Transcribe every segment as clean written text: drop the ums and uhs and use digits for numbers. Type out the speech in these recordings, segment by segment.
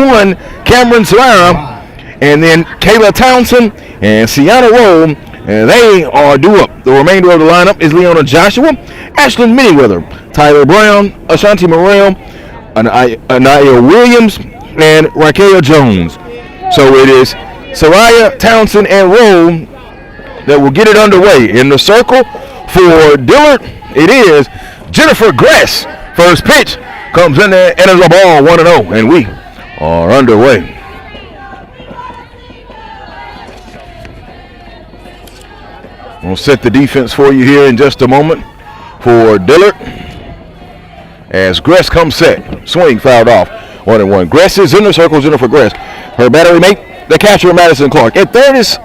one, Cameron Serrara, and then Kayla Townsend and Sienna Rowe, and they are due up. The remainder of the lineup is Leona Joshua, Ashlyn Miniweather, Tyler Brown, Ashanti Morrell, Anaya Williams, and Raquel Jones. So it is Soraya, Townsend, and Rowe that will get it underway. In the circle for Dillard, it is Jennifer Gress. First pitch comes in there, enters the ball 1-0, and we are underway. We'll set the defense for you here in just a moment for Dillard. As Gress comes set, swing fouled off, 1-1. Gress is in the circle, Jennifer Gress. Her battery mate, the catcher, Madison Clark. At third is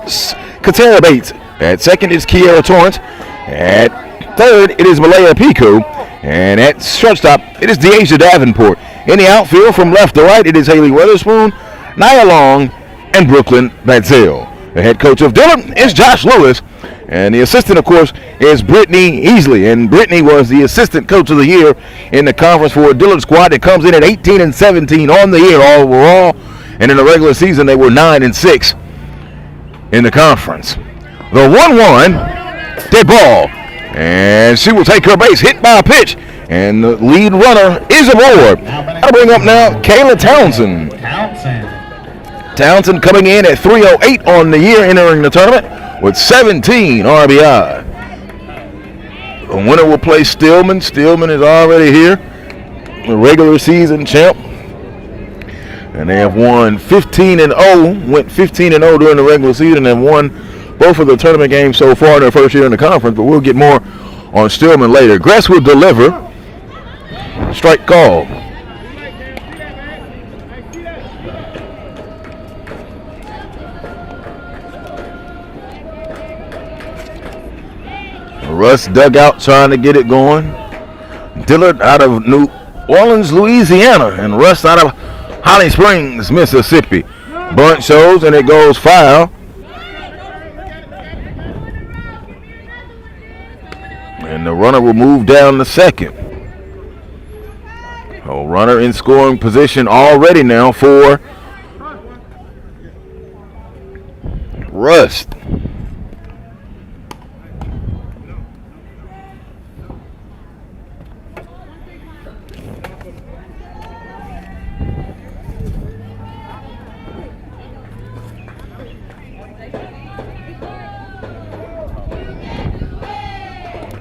Katera Bates. At second is Kiera Torrance. At third, it is Malaya Pico. And at shortstop, it is Deasia Davenport. In the outfield, from left to right, it is Haley Weatherspoon, Nia Long, and Brooklyn Batzel. The head coach of Dillard is Josh Lewis. And the assistant, of course, is Brittany Easley. And Brittany was the assistant coach of the year in the conference for a Dillard squad that comes in at 18-17 on the year overall. And in the regular season, they were 9-6 in the conference. The 1-1, dead ball. And she will take her base, hit by a pitch. And the lead runner is aboard. I'll bring up now Kayla Townsend. Townsend coming in at 308 on the year, entering the tournament with 17 RBI. The winner will play Stillman. Stillman is already here, the regular season champ. And they have won 15-0, went 15-0 during the regular season and won both of the tournament games so far in their first year in the conference, but we'll get more on Stillman later. Gress will deliver. Strike call. Russ dugout trying to get it going. Dillard out of New Orleans, Louisiana, and Russ out of Holly Springs, Mississippi. Bunt shows, and it goes foul. And the runner will move down to second. A runner in scoring position already now for Russ.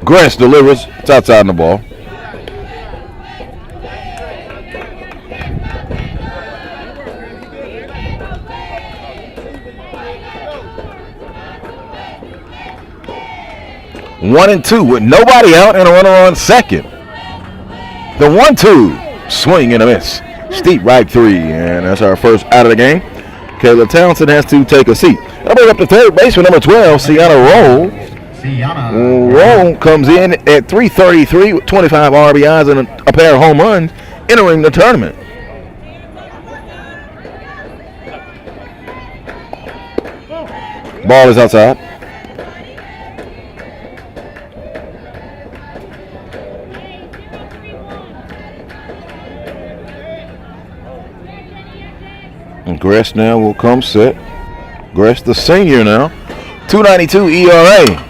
Gress delivers. It's outside the ball. One and two with nobody out and a runner on second. The 1-2 swing and a miss. Steep right three, and that's our first out of the game. Kayla Townsend has to take a seat. I'll bring up the third baseman, number 12, Sienna Rowe. Rowe comes in at 333 with 25 RBIs and a pair of home runs, entering the tournament. Ball is outside. And Gress now will come set. Gress the senior now. 2.92 ERA.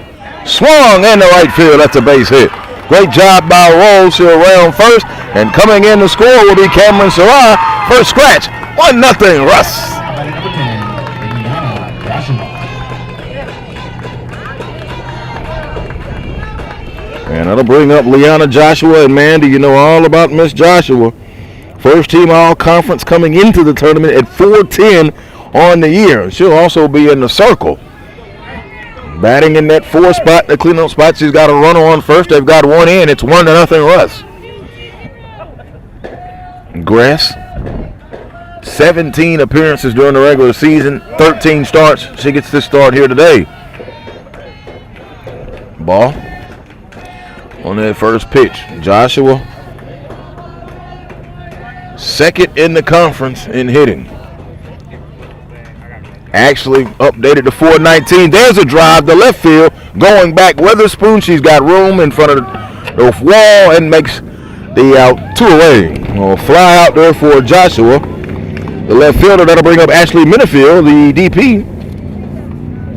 Swung in the right field. That's a base hit. Great job by Rowe. She'll round first. And coming in to score will be Cameron Serrara. First scratch. 1-0 Russ. And that'll bring up Leona Joshua. And man, do you know all about Miss Joshua? First team all-conference coming into the tournament at 410 on the year. She'll also be in the circle. Batting in that 4 spot, the cleanup spot. She's got a runner on first. They've got one in. It's 1-0 Russ. Gress, 17 appearances during the regular season, 13 starts. She gets this start here today. Ball on that first pitch. Joshua, second in the conference in hitting. Actually updated to 419. There's a drive to left field. Going back, Weatherspoon. She's got room in front of the wall and makes the out 2 away. Will fly out there for Joshua. The left fielder, that'll bring up Ashley Minifield, the DP.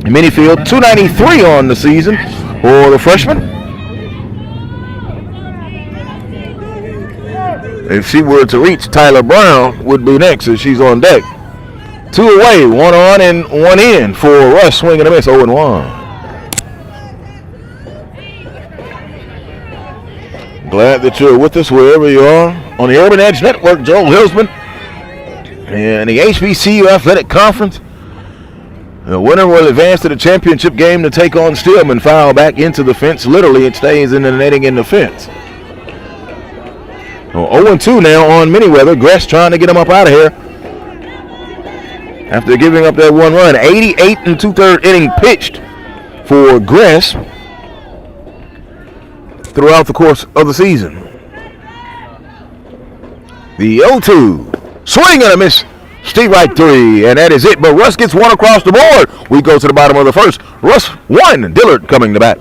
Minifield, 293 on the season for the freshman. If she were to reach, Tyler Brown would be next as she's on deck. 2 away, 1 on and 1 in for Russ. Swing and a miss, 0-1. Glad that you're with us wherever you are on the Urban Edge Network. Joel Hilsman and the HBCU Athletic Conference. The winner will advance to the championship game to take on Stillman. Foul back into the fence. Literally, it stays in the netting in the fence. 0-2 now on Miniweather. Gress trying to get him up out of here after giving up that 1 run. 88 and 2/3 inning pitched for Gress throughout the course of the season. The 0-2. Swing and a miss. Steve right 3, and that is it. But Russ gets 1 across the board. We go to the bottom of the first. Russ 1, Dillard coming to bat.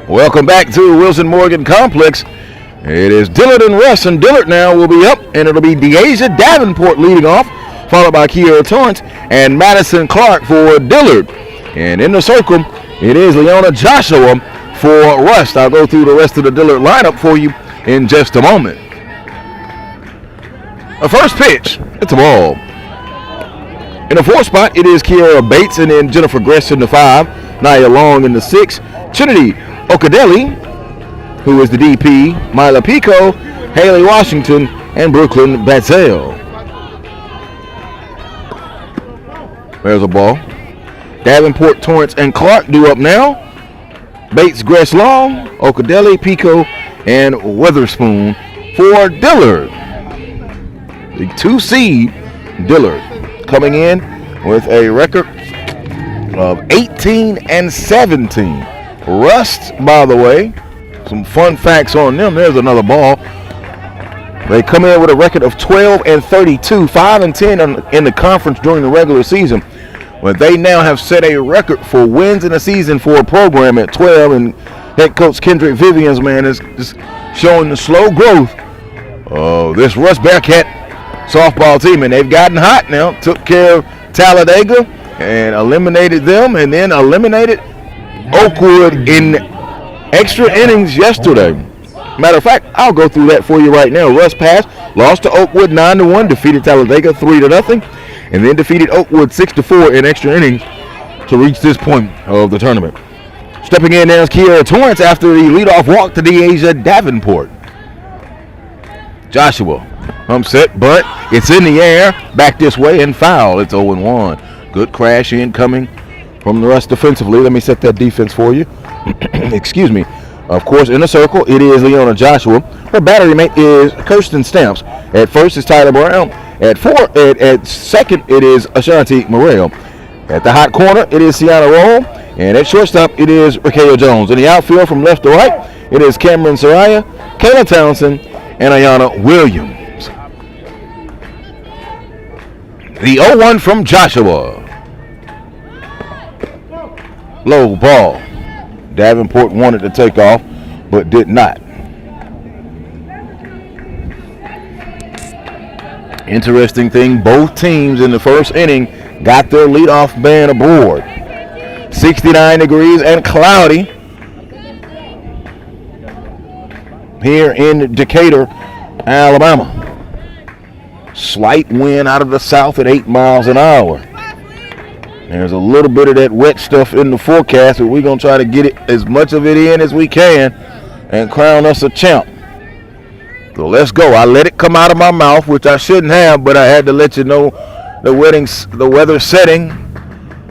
Welcome back to Wilson Morgan Complex. It is Dillard and Russ, and Dillard now will be up, and it'll be Deasia Davenport leading off, followed by Kiera Torrance and Madison Clark for Dillard. And in the circle, it is Leona Joshua for Russ. I'll go through the rest of the Dillard lineup for you in just a moment. A first pitch, it's a ball. In the 4th spot, it is Kiera Bates, and then Jennifer Gress in the 5, Nia Long in the 6, Trinity Okadelli, who is the DP, Mila Pico, Haley Washington, and Brooklyn Batzel. There's a ball. Davenport, Torrance, and Clark due up now. Bates, Gress, Long, Okadelli, Pico, and Weatherspoon for Dillard. The 2 seed Dillard coming in with a record of 18 and 17. Rust, by the way, some fun facts on them. There's another ball. They come in with a record of 12 and 32, 5 and 10 in the conference during the regular season. But they now have set a record for wins in a season for a program at 12. And head coach Kendrick Vivian's man is just showing the slow growth of this Rust Bearcat softball team. And they've gotten hot now. Took care of Talladega and eliminated them, and then eliminated Oakwood in extra innings yesterday. Matter of fact, I'll go through that for you right now. Russ passed, lost to Oakwood 9-1, defeated Talladega 3-0, and then defeated Oakwood 6-4 in extra innings to reach this point of the tournament. Stepping in now is Kiera Torrance after the leadoff walk to Deasia Davenport. Joshua, set, but it's in the air, back this way, and foul. It's 0-1. Good crash in coming from the Russ defensively. Let me set that defense for you. Excuse me. Of course, in the circle, it is Leona Joshua. Her battery mate is Kirsten Stamps. At first, it's Tyler Brown. At second, it is Ashanti Morrell. At the hot corner, it is Sienna Roll. And at shortstop, it is Rakeo Jones. In the outfield from left to right, it is Cameron Soraya, Kayla Townsend, and Ayana Williams. The 0-1 from Joshua. Low ball. Davenport wanted to take off, but did not. Interesting thing, both teams in the first inning got their leadoff man aboard. 69 degrees and cloudy here in Decatur, Alabama. Slight wind out of the south at 8 miles an hour. There's a little bit of that wet stuff in the forecast, but we're going to try to get it as much of it in as we can and crown us a champ. So let's go. I let it come out of my mouth, which I shouldn't have, but I had to let you know the weather setting.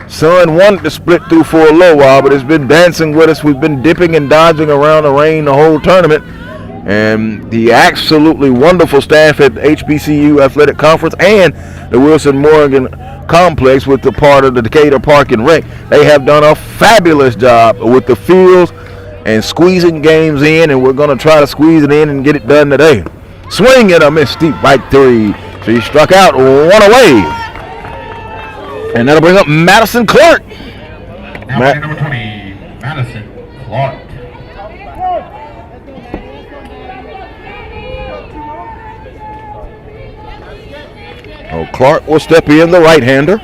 Sun wanted to split through for a little while, but it's been dancing with us. We've been dipping and dodging around the rain the whole tournament. And the absolutely wonderful staff at the HBCU Athletic Conference and the Wilson Morgan Complex with the part of the Decatur Park and Rec, they have done a fabulous job with the fields and squeezing games in, and we're going to try to squeeze it in and get it done today. Swing and a miss, deep right 3. She struck out, 1 away. And that'll bring up Madison Clark. Now number 20, Madison Clark. Oh, Clark will step in, the right-hander.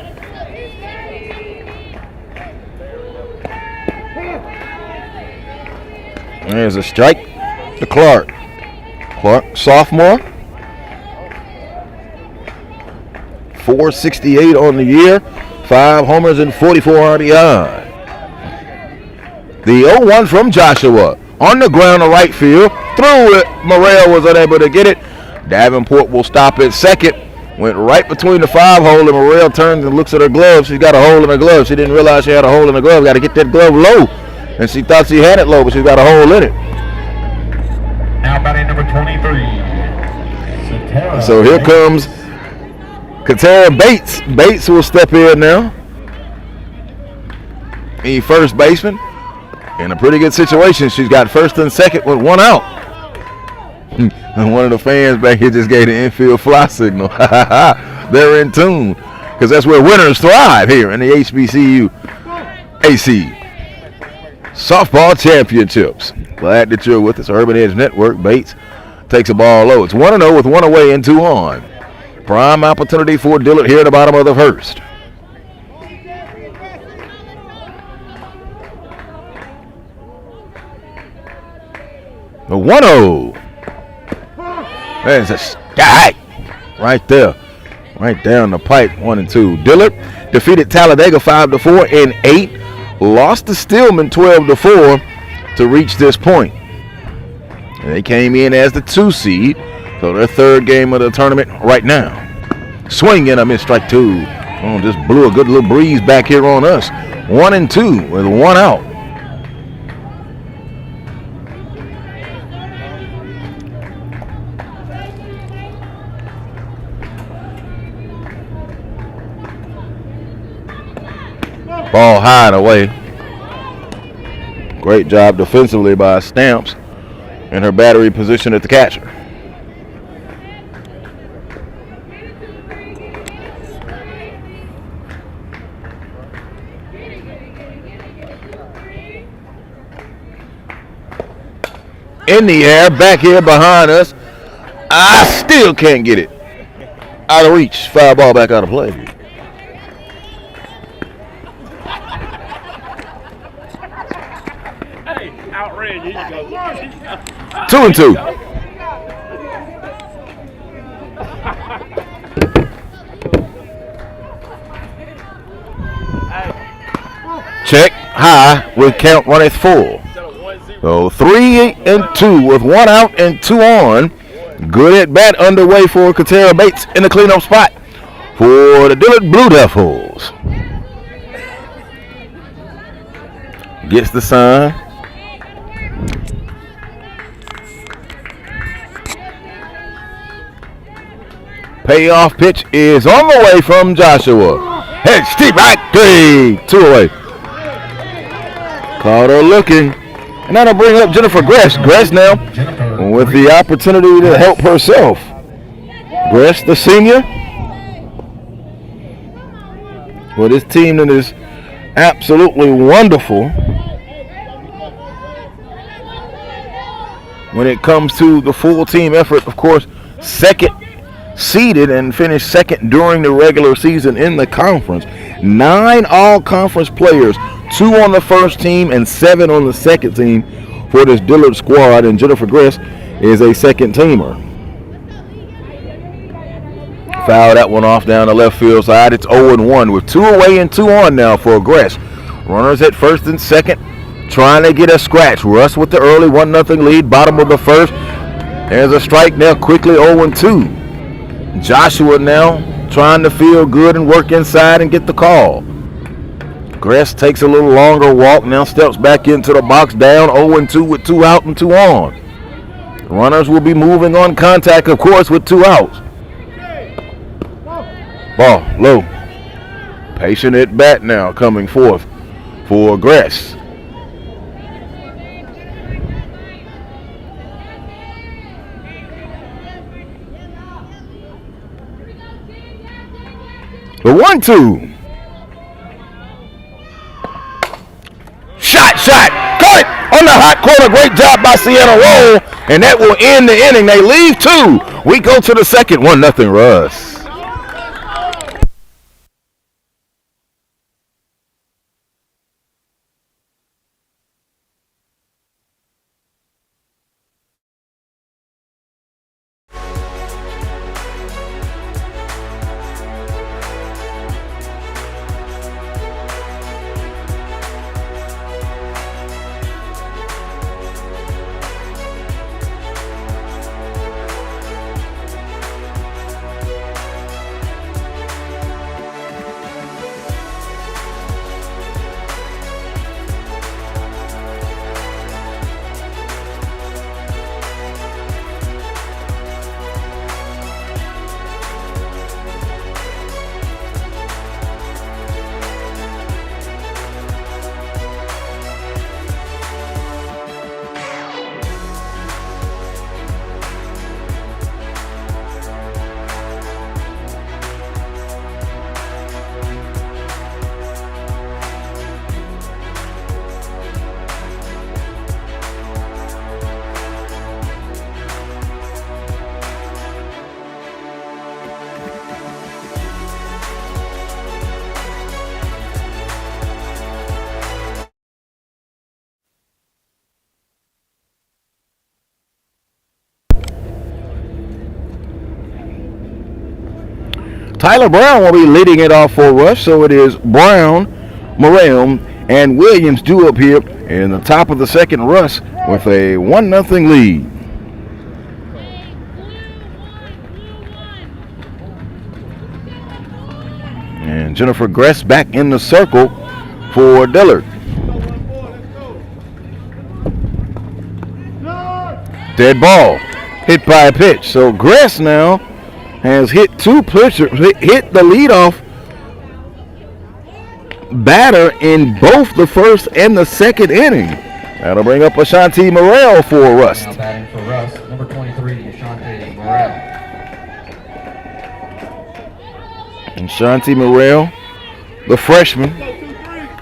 There's a strike to Clark. Clark, sophomore. 468 on the year. 5 homers and 44 RBI. The 0-1 from Joshua. On the ground to right field. Threw it. Morrell was unable to get it. Davenport will stop at second. Went right between the 5-hole, and Morrell turns and looks at her glove. She's got a hole in her glove. She didn't realize she had a hole in her glove. Got to get that glove low. And she thought she had it low, but she's got a hole in it. Now batting number 23. So here comes Katara Bates. Bates will step in now. The first baseman. In a pretty good situation. She's got first and second with 1 out. And one of the fans back here just gave the infield fly signal. They're in tune. Because that's where winners thrive here in the HBCU AC Softball Championships. Glad that you're with us. Urban Edge Network. Bates takes a ball low. It's 1-0 with 1 away and 2 on. Prime opportunity for Dillard here at the bottom of the first. The 1-0. There's a strike right there. Right down the pipe, 1 and 2. Dillard defeated Talladega 5-4 and 8. Lost to Stillman 12-4 to reach this point. And they came in as the 2 seed. So their third game of the tournament right now. Swing and a miss, strike 2. Oh, just blew a good little breeze back here on us. 1 and 2 with 1 out. Ball high and away. Great job defensively by Stamps and her battery position at the catcher. In the air, back here behind us. I still can't get it. Out of reach. Foul ball back out of play. Outrage, here you go. 2 and 2. Check high with count runneth full. So 3 and 2 with 1 out and 2 on. Good at bat underway for Katara Bates in the cleanup spot for the Dillard Blue Devils. Gets the sign. Payoff pitch is on the way from Joshua. Head steep right 3. 2 away. Caught her looking. And that'll bring up Jennifer Gress. Gress now with the opportunity to help herself. Gress, the senior. Well, this team that is absolutely wonderful when it comes to the full team effort. Of course, second seeded and finished second during the regular season in the conference. 9 all-conference players, 2 on the first team and 7 on the second team for this Dillard squad, and Jennifer Gress is a second teamer. Foul that one off down the left field side. It's 0-1 with 2 away and 2 on now for Gress. Runners at first and second, trying to get a scratch. Russ with the early 1-0 lead, bottom of the first. There's a strike now, quickly 0-2. Joshua now trying to feel good and work inside and get the call. Gress takes a little longer walk, now steps back into the box, down 0-2 with 2 out and 2 on. Runners will be moving on contact, of course, with 2 outs. Ball low. Patient at bat now coming forth for Gress. The 1-2. Shot. Caught it on the hot corner. Great job by Sienna Roll. And that will end the inning. They leave 2. We go to the second. 1-0 Russ. Tyler Brown will be leading it off for Rush, so it is Brown, Morrell, and Williams due up here in the top of the second. Rush with a 1-0 lead. And Jennifer Gress back in the circle for Dillard. Dead ball, hit by a pitch. So Gress now has hit 2 pitchers, hit the leadoff batter in both the first and the second inning. That'll bring up Ashanti Morrell for Rust. Now batting for Rust, number 23, Ashanti Morrell. And Ashanti Morrell, the freshman,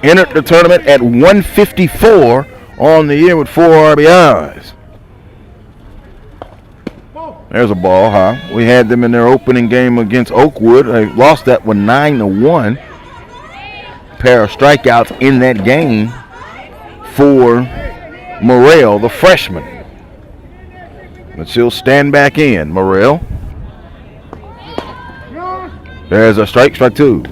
entered the tournament at 154 on the year with 4 RBIs. There's a ball high. We had them in their opening game against Oakwood. They lost that one 9-1. Pair of strikeouts in that game for Morrell, the freshman. But she'll stand back in. Morrell. There's a strike 2.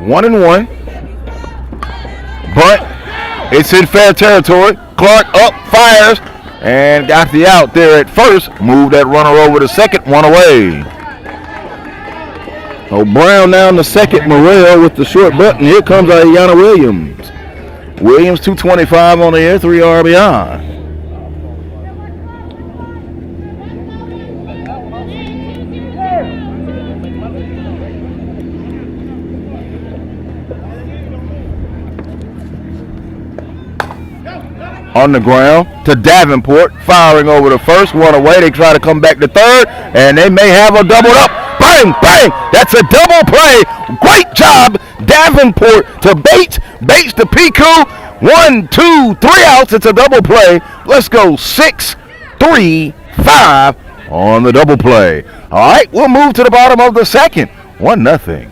One and one, but it's in fair territory. Clark up, fires, and got the out there at first. Moved that runner over to second, 1 away. Oh, Brown now in the second. Morrell with the short button. Here comes Ayana Williams. Williams 225 on the air, 3 RBI. On the ground to Davenport, firing over the first, one away. They try to come back to third, and they may have a double up. Bang, bang! That's a double play. Great job, Davenport to Bates. Bates to Piku. 1, 2, 3 outs. It's a double play. Let's go 6, 3, 5 on the double play. All right, we'll move to the bottom of the second. 1-0.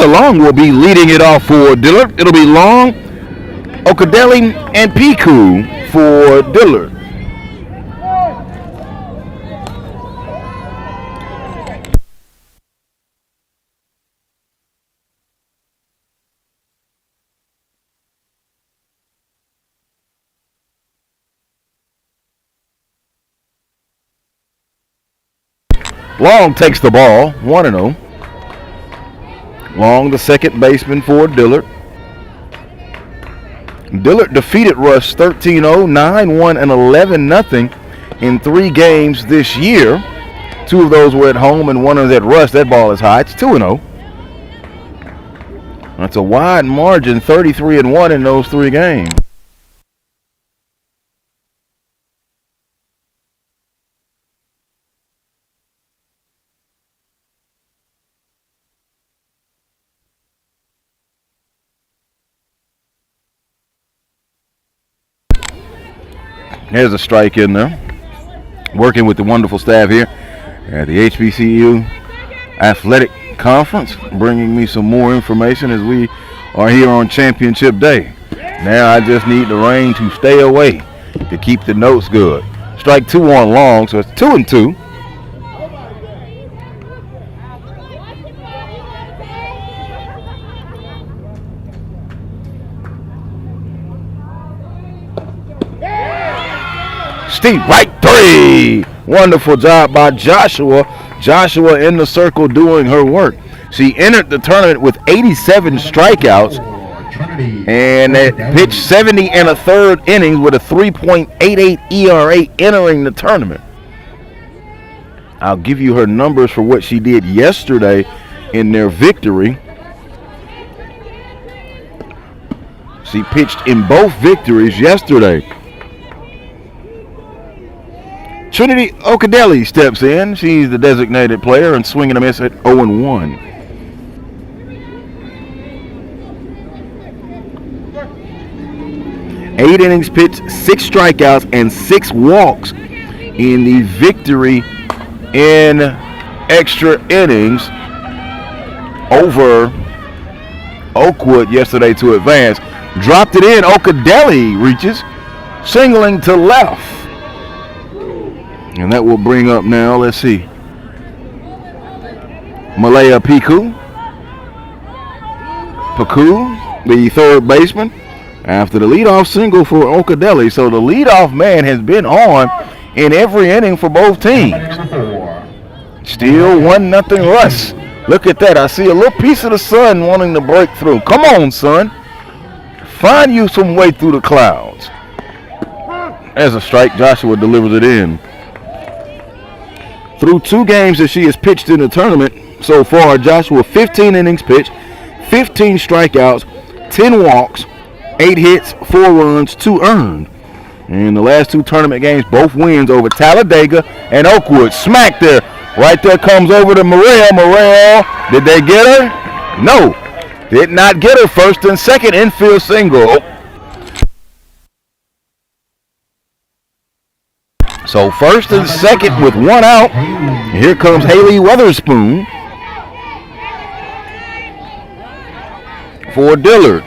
Long will be leading it off for Dillard. It'll be Long, Okadeli, and Piku for Dillard. Long takes the ball, 1-0. Long, the second baseman for Dillard. Dillard defeated Rush 13-0, 9-1, and 11-0 in 3 games this year. 2 of those were at home and 1 was at Rush. That ball is high. It's 2-0. That's a wide margin, 33-1 in those 3 games. There's a strike in there. Working with the wonderful staff here at the HBCU Athletic Conference, bringing me some more information as we are here on Championship Day. Now I just need the rain to stay away to keep the notes good. Strike 2 on Long, so it's 2-2. Steve, right 3. Wonderful job by Joshua. Joshua in the circle doing her work. She entered the tournament with 87 strikeouts and pitched 70 and a third innings with a 3.88 ERA entering the tournament. I'll give you her numbers for what she did yesterday in their victory. She pitched in both victories yesterday. Trinity Okadeli steps in. She's the designated player and swinging a miss at 0-1. Eight innings pitched, 6 strikeouts, and 6 walks in the victory in extra innings over Oakwood yesterday to advance. Dropped it in. Okadeli reaches, singling to left. And that will bring up now, let's see, Malaya Piku, the third baseman, after the leadoff single for Okadeli. So the leadoff man has been on in every inning for both teams. Still 1-0 Russ. Look at that. I see a little piece of the sun wanting to break through. Come on, son. Find you some way through the clouds. As a strike, Joshua delivers it in. Through 2 games that she has pitched in the tournament so far, Joshua 15 innings pitched, 15 strikeouts, 10 walks, 8 hits, 4 runs, 2 earned. In the last 2 tournament games, both wins over Talladega and Oakwood. Smack there. Right there comes over to Morrell. Morrell, did they get her? No. Did not get her. First and second infield single. So first and second with 1 out. Here comes Haley Weatherspoon for Dillard.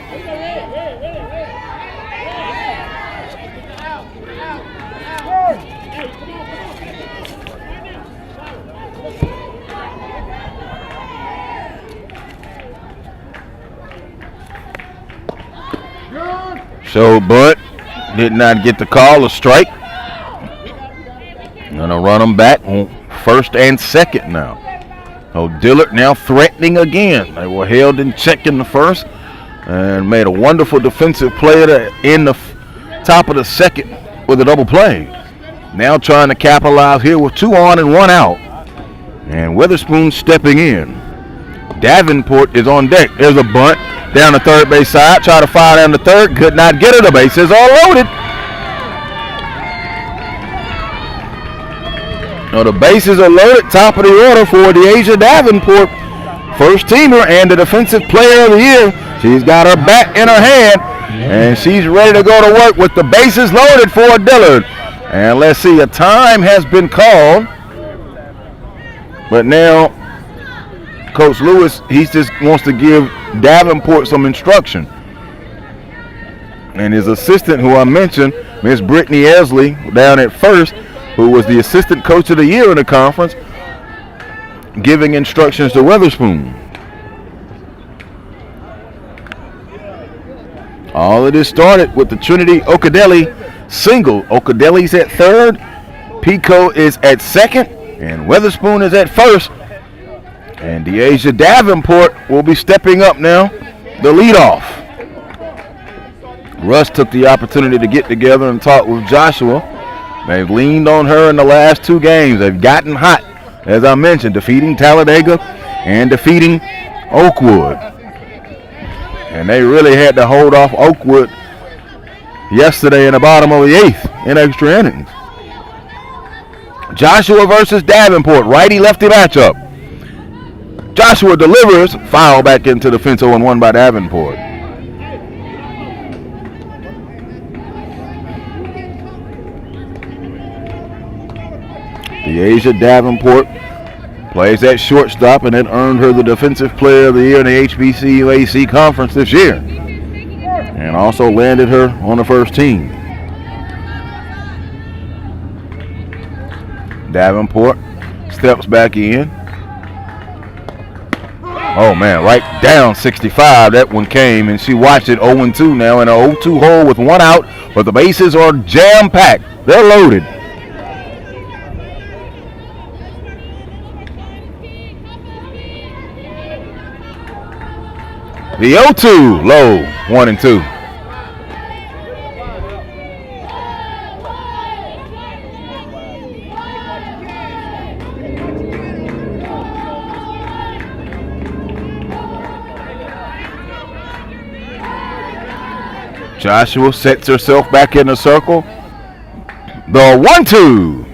So Bunt did not get the call, a strike. Gonna run them back on first and second now. So Dillard now threatening again. They were held in check in the first and made a wonderful defensive play in the top of the second with a double play. Now trying to capitalize here with 2 on and 1 out. And Weatherspoon stepping in. Davenport is on deck. There's a bunt down the third base side. Try to fire down the third. Could not get it. The bases are loaded. Now the bases are loaded. Top of the order for Deasia Davenport. First teamer and the defensive player of the year. She's got her bat in her hand. And she's ready to go to work with the bases loaded for Dillard. And let's see. A time has been called. But now Coach Lewis, he just wants to give Davenport some instruction. And his assistant, who I mentioned, Miss Brittany Esley, down at first, who was the assistant coach of the year in the conference, giving instructions to Weatherspoon. All of this started with the Trinity Ocadelli single. Ocadelli's at third, Pico is at second, and Weatherspoon is at first. And Deasia Davenport will be stepping up now, the leadoff. Russ took the opportunity to get together and talk with Joshua. They've leaned on her in the last 2 games. They've gotten hot, as I mentioned, defeating Talladega and defeating Oakwood. And they really had to hold off Oakwood yesterday in the bottom of the 8th in extra innings. Joshua versus Davenport, righty-lefty matchup. Joshua delivers, foul back into the fence, 0-1 by Davenport. Deasia Davenport plays at shortstop and it earned her the Defensive Player of the Year in the HBCUAC conference this year. And also landed her on the first team. Davenport steps back in. Oh man, right down 65. That one came and she watched it 0-2 now in an 0-2 hole with 1 out, but the bases are jam-packed. They're loaded. The 0-2 low, 1-2. Joshua sets herself back in the circle. The 1-2.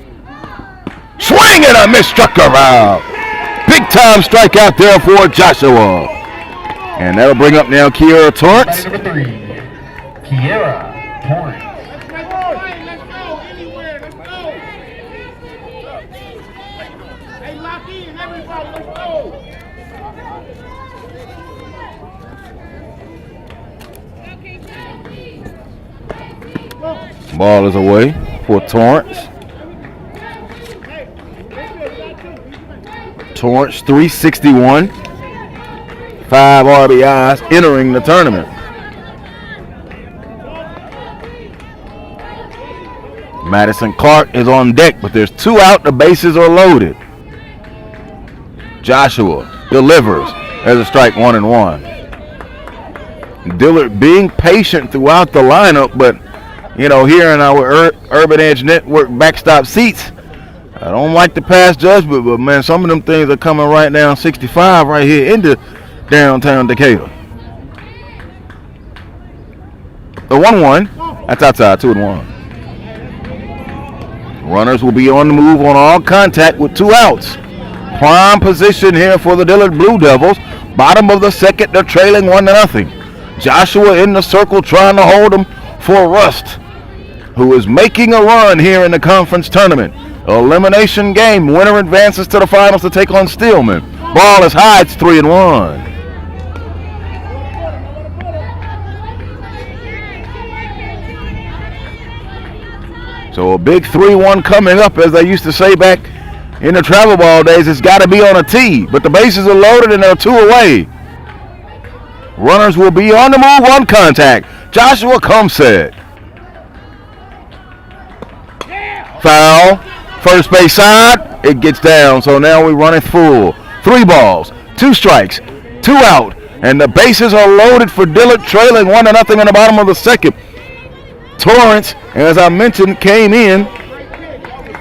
Swing and a miss, struck her out. Big time strikeout there for Joshua. And that'll bring up now Kiera Torrance. Number 3, Kiera Torrance. Ball is away for Torrance. Torrance 361, 5 RBIs entering the tournament. Madison Clark is on deck, but there's 2 out. The bases are loaded. Joshua delivers. There's a strike, 1-1. Dillard being patient throughout the lineup, but you know, here in our Urban Edge Network backstop seats, I don't like the pass judgment, but man, some of them things are coming right down 65 right here into downtown Decatur. The 1-1. That's outside, 2-1. Runners will be on the move on all contact with 2 outs. Prime position here for the Dillard Blue Devils. Bottom of the second, they're trailing 1-0. Joshua in the circle trying to hold them for Rust, who is making a run here in the conference tournament. Elimination game. Winner advances to the finals to take on Stillman. Ball is high. It's 3-1. So a big 3-1 coming up, as they used to say back in the travel ball days. It's got to be on a tee, but the bases are loaded and there are 2 away. Runners will be on the move on contact. Joshua comes set. Foul. First base side. It gets down, so now we run it full. 3 balls, 2 strikes, 2 out, and the bases are loaded for Dillard, trailing 1-0 in the bottom of the second. Torrance, as I mentioned, came in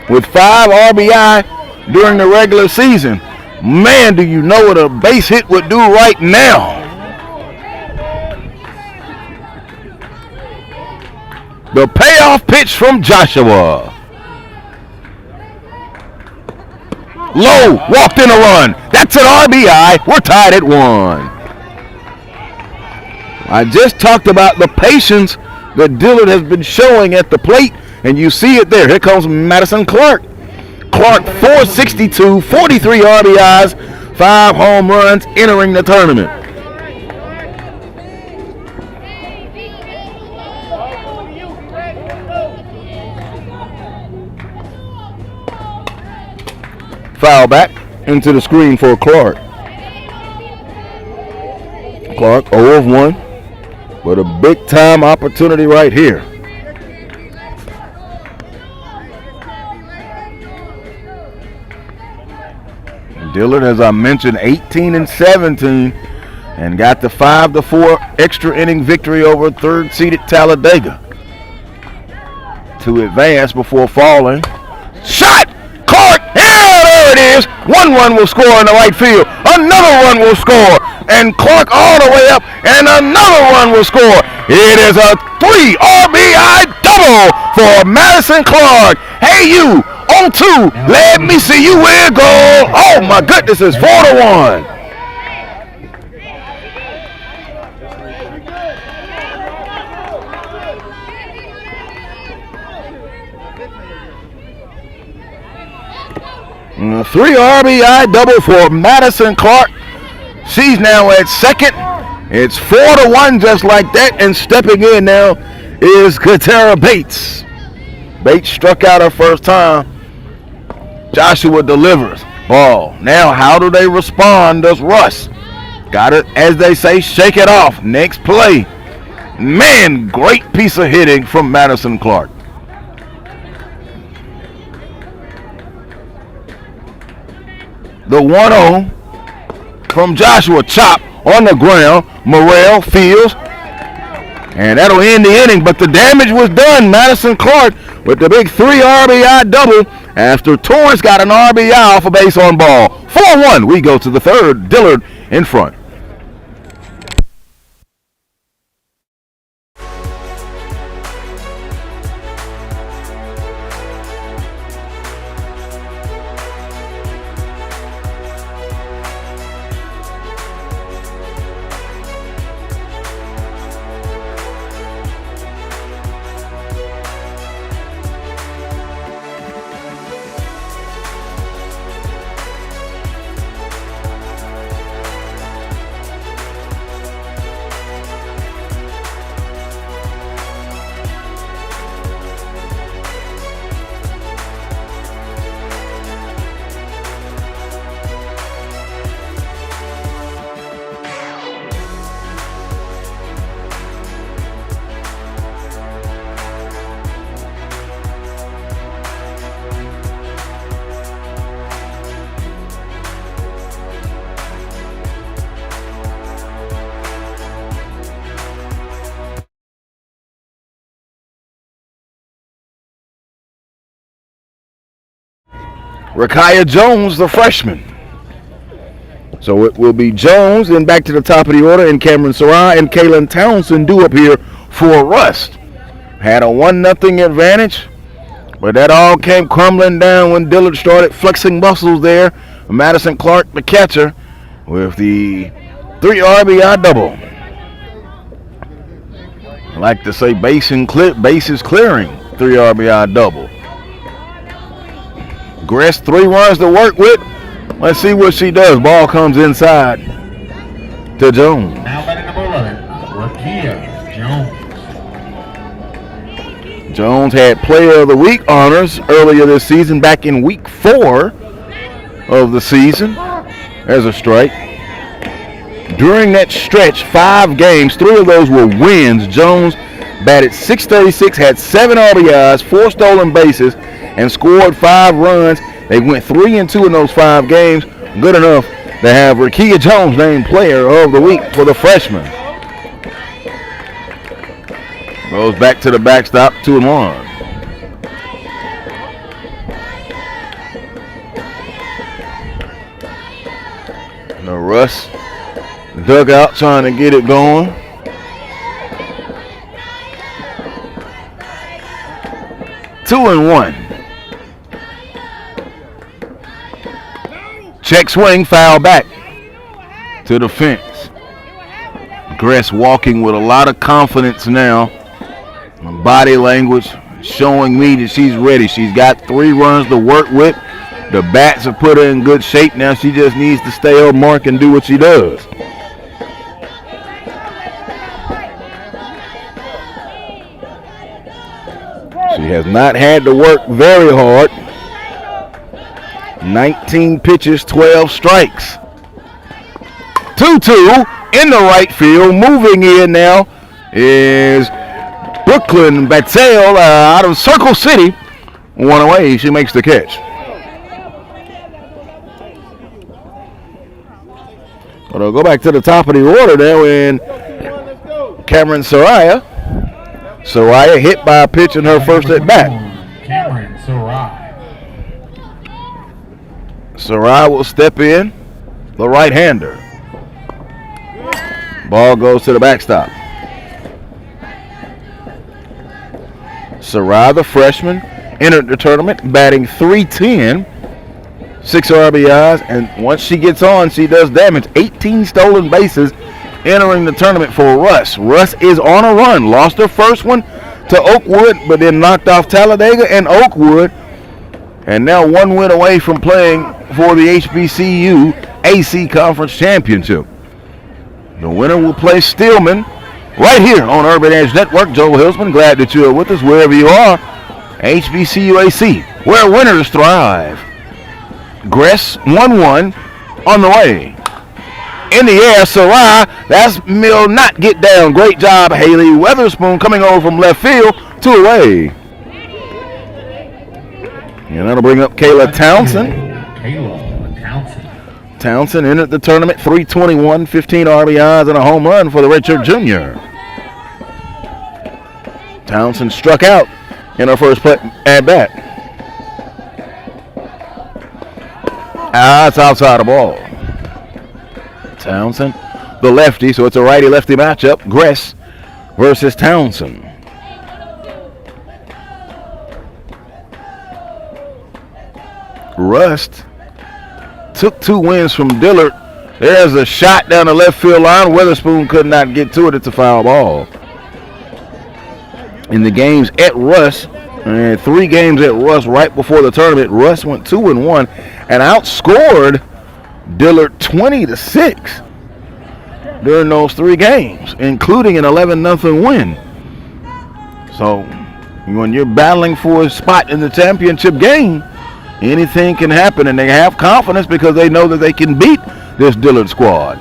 with 5 RBI during the regular season. Man, do you know what a base hit would do right now? The payoff pitch from Joshua. Low, walked in a run. That's an RBI. We're tied at 1. I just talked about the patience that Dillard has been showing at the plate, and you see it there. Here comes Madison Clark. Clark, 462, 43 RBIs, 5 home runs, entering the tournament. Foul back into the screen for Clark. Clark 0 of 1, but a big time opportunity right here. Dillard, as I mentioned, 18-17, and got the 5-4 extra inning victory over third-seeded Talladega to advance before falling. Shot! Clark! Yeah, there it is! 1 will score in the right field. Another run will score. And Clark all the way up, and another run will score. It is a 3 RBI double for Madison Clark. Hey, you! On 2, let me see you wiggle. Oh my goodness, it's 4-1. A 3 RBI double for Madison Clark. She's now at second. It's 4-1 just like that, and stepping in now is Katara Bates. Bates struck out her first time. Joshua delivers. Ball. Now, how do they respond? Does Russ? Got it, as they say, shake it off. Next play. Man, great piece of hitting from Madison Clark. The 1-0 from Joshua. Chop on the ground. Morrell fields. And that'll end the inning, but the damage was done. Madison Clark with the big 3 RBI double after Torrance got an RBI off a base on ball. 4-1, we go to the third. Dillard in front. Rakaya Jones, the freshman. So it will be Jones, then back to the top of the order, and Cameron Sarai and Kaylin Townsend due up here for Rust. Had a 1-0 advantage, but that all came crumbling down when Dillard started flexing muscles there. Madison Clark, the catcher, with the 3 RBI double. I like to say bases clearing, 3 RBI double. Gress 3 runs to work with. Let's see what she does. Ball comes inside to Jones. Now batting number 11, Rakia Jones. Jones had Player of the Week honors earlier this season, back in week 4 of the season. There's a strike. During that stretch, 5 games, 3 of those were wins. Jones batted .636, had 7 RBIs, 4 stolen bases, and scored 5 runs. They went 3-2 in those 5 games. Good enough to have Rakia Jones named Player of the Week for the freshman. Goes back to the backstop, 2-1. The Russ dugout trying to get it going. Two and 1. Check swing, foul back to the fence. Gress walking with a lot of confidence now. Body language showing me that she's ready. She's got 3 runs to work with. The bats have put her in good shape now. She just needs to stay on mark and do what she does. She has not had to work very hard. 19 pitches, 12 strikes. 2-2 in the right field. Moving in now is Brooklyn Batzell out of Circle City. 1 away. She makes the catch. But I'll go back to the top of the order there when Cameron Soraya hit by a pitch in her first at bat. Cameron Sarai. Sarai will step in, the right-hander. Ball goes to the backstop. Sarai, the freshman, entered the tournament batting .310, 6 RBIs, and once she gets on, she does damage. 18 stolen bases entering the tournament for Russ. Russ is on a run. Lost her first one to Oakwood, but then knocked off Talladega and Oakwood, and now 1 win away from playing for the HBCUAC Conference Championship. The winner will play Stillman right here on Urban Edge Network. Joel Hilsman, glad that you are with us wherever you are. HBCUAC, where winners thrive. Gress 1-1 on the way. In the air, Sarai, that's will not get down. Great job, Haley Weatherspoon coming over from left field, 2 away. And that'll bring up Kayla Townsend. Townsend entered the tournament, .321, 15 RBIs and a home run for the redshirt junior. Townsend struck out in her first at bat. It's outside the ball. Townsend, the lefty, so it's a righty-lefty matchup. Gress versus Townsend. Rust took 2 wins from Dillard. There's a shot down the left field line. Weatherspoon could not get to it. It's a foul ball. In the games at Russ, and 3 games at Russ right before the tournament, Russ went 2-1 and outscored Dillard 20-6 during those 3 games, including an 11-0 win. So when you're battling for a spot in the championship game, anything can happen, and they have confidence because they know that they can beat this Dillard squad.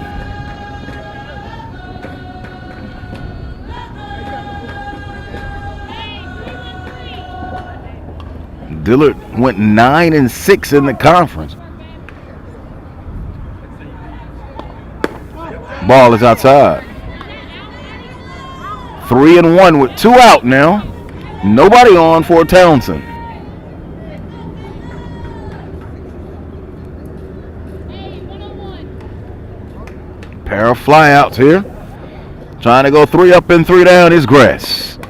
Dillard went 9-6 in the conference. Ball is outside. 3-1 with 2 out now. Nobody on for Townsend. Pair of flyouts here. Trying to go 3 up and 3 down is Gress.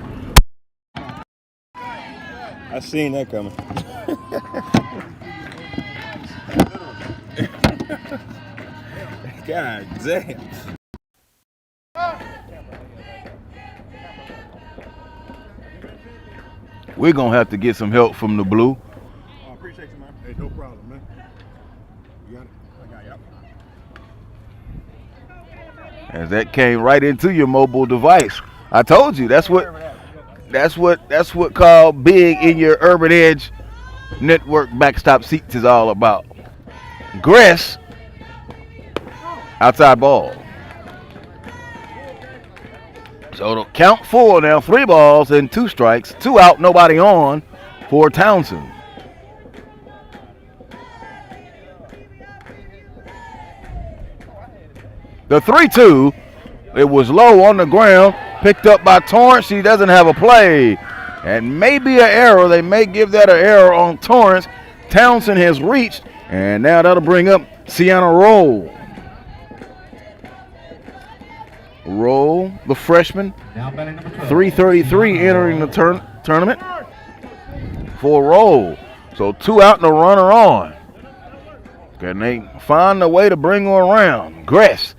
I seen that coming. God damn. We're going to have to get some help from the blue. I appreciate you, man. Hey, no problem, man. You got it? I got you. As that came right into your mobile device. I told you that's what called big in your Urban Edge network backstop seats is all about. Gress, outside ball. So to count 4 now, 3 balls and 2 strikes, 2 out, nobody on for Townsend. The 3-2, it was low on the ground, picked up by Torrance. He doesn't have a play. And maybe an error. They may give that an error on Torrance. Townsend has reached, and now that'll bring up Sienna Roll. Roll, the freshman, 333 entering the tournament for Roll. So 2 out and a runner on. Can they find a way to bring her around? Gress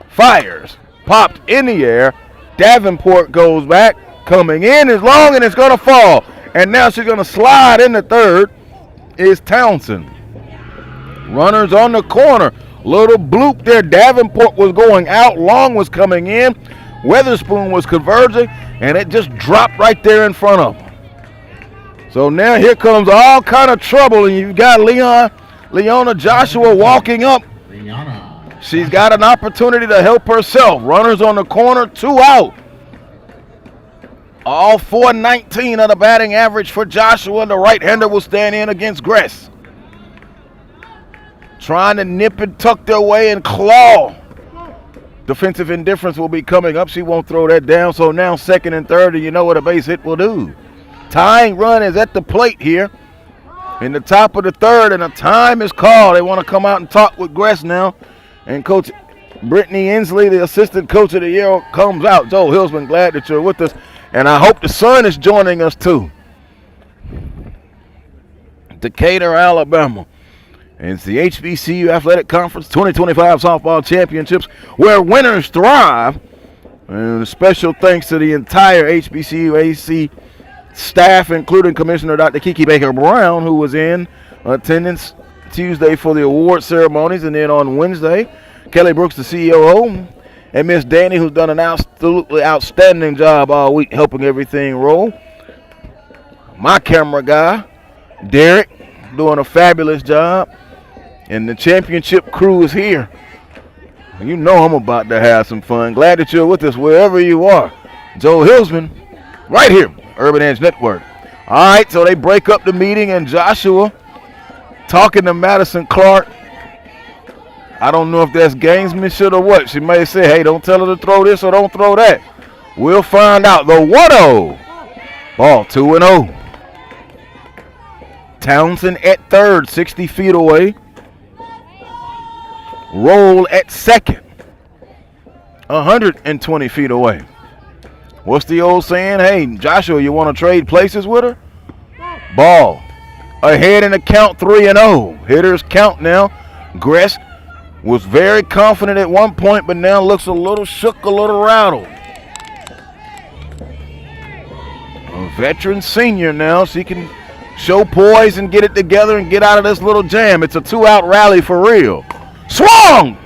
fires, popped in the air. Davenport goes back, coming in is long and it's going to fall. And now she's going to slide in the third is Townsend. Runners on the corner. Little bloop there. Davenport was going out. Long was coming in. Weatherspoon was converging, and it just dropped right there in front of him. So now here comes all kind of trouble, and you've got Leona Joshua walking up. She's got an opportunity to help herself. Runners on the corner, 2 out. All 419 of the batting average for Joshua. The right-hander will stand in against Gress. Trying to nip and tuck their way and claw. Defensive indifference will be coming up. She won't throw that down. So now 2nd and 3rd, and you know what a base hit will do. Tying run is at the plate here in the top of the 3rd, and a time is called. They want to come out and talk with Gress now. And Coach Brittany Inslee, the assistant coach of the year, comes out. Joe Hillsman, glad that you're with us. And I hope the sun is joining us too. Decatur, Alabama. And it's the HBCU Athletic Conference 2025 Softball Championships, where winners thrive. And a special thanks to the entire HBCUAC staff, including Commissioner Dr. Kiki Baker-Brown, who was in attendance Tuesday for the award ceremonies. And then on Wednesday, Kelly Brooks, the COO, and Miss Danny, who's done an absolutely outstanding job all week helping everything roll. My camera guy, Derek, doing a fabulous job. And the championship crew is here. You know I'm about to have some fun. Glad that you're with us wherever you are. Joe Hillsman, right here, Urban Edge Network. All right, so they break up the meeting, and Joshua talking to Madison Clark. I don't know if that's gamesmanship or what. She may say, hey, don't tell her to throw this or don't throw that. We'll find out. The 1-0. Ball 2-0. Townsend at 3rd, 60 feet away. Roll at 2nd, 120 feet away. What's the old saying? Hey, Joshua, you want to trade places with her? Ball ahead in the count, 3-0. Hitters count now. Gress was very confident at one point, but now looks a little shook, a little rattled. A veteran senior now. She can show poise and get it together and get out of this little jam. It's a 2-out rally for real. Swung!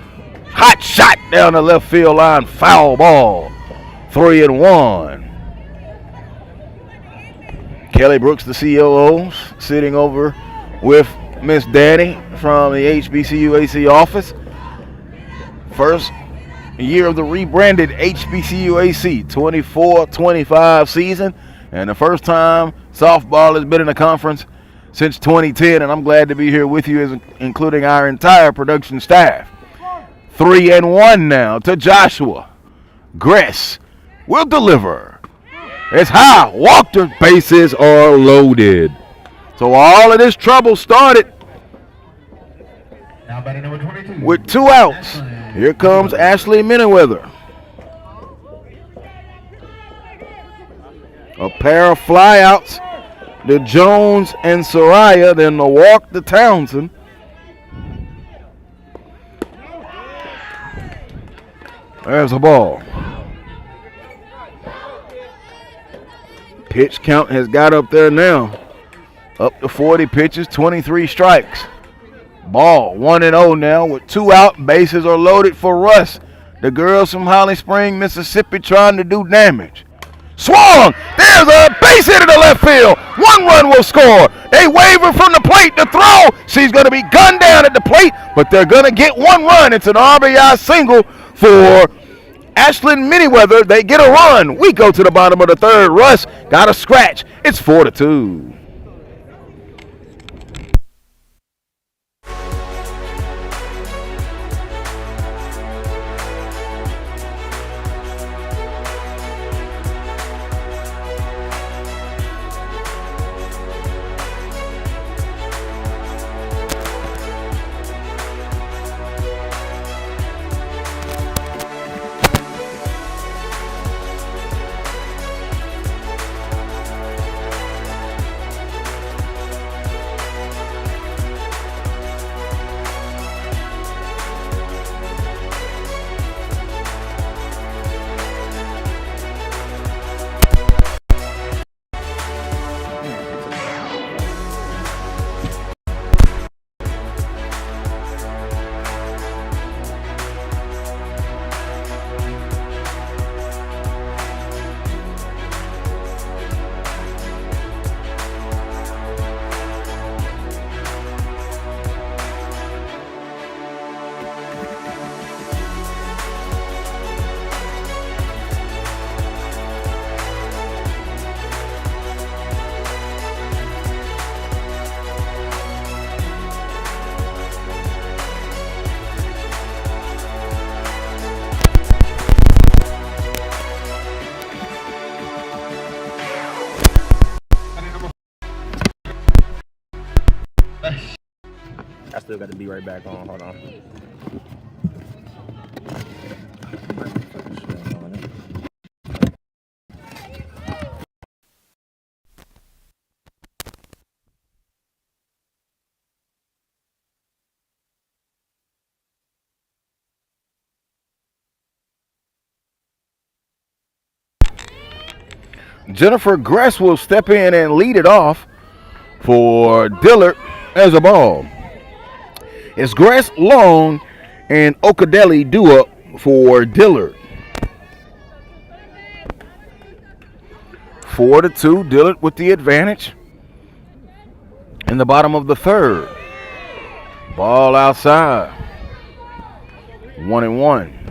Hot shot down the left field line. Foul ball. 3-1. Kelly Brooks, the COO, sitting over with Miss Danny from the HBCUAC office. First year of the rebranded HBCUAC 24-25 season. And the first time softball has been in the conference since 2010, and I'm glad to be here with you, including our entire production staff. 3-1 now to Joshua. Gress will deliver. It's high. Walked her. Bases are loaded. So all of this trouble started Now batting number 22. with 2 outs. Here comes Ashley Miniweather. A pair of flyouts to Jones and Soraya, then the walk to Townsend. There's the ball. Pitch count has got up there now. Up to 40 pitches, 23 strikes. Ball 1-0 now with 2 out. Bases are loaded for Russ. The girls from Holly Spring, Mississippi trying to do damage. Swung! There's a base hit to the left field. 1 run will score. They waiver from the plate to throw. She's going to be gunned down at the plate, but they're going to get 1 run. It's an RBI single for Ashlyn Miniweather. They get a run. We go to the bottom of the 3rd. Russ got a scratch. It's 4-2. I still got to be right back on. Hold on. Jennifer Gress will step in and lead it off for Dillard as a ball. It's Gress, Long, and Okadelli due up for Dillard. 4-2, Dillard with the advantage in the bottom of the 3rd. Ball outside. 1-1.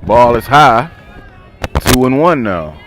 Ball is high. 2-1 now.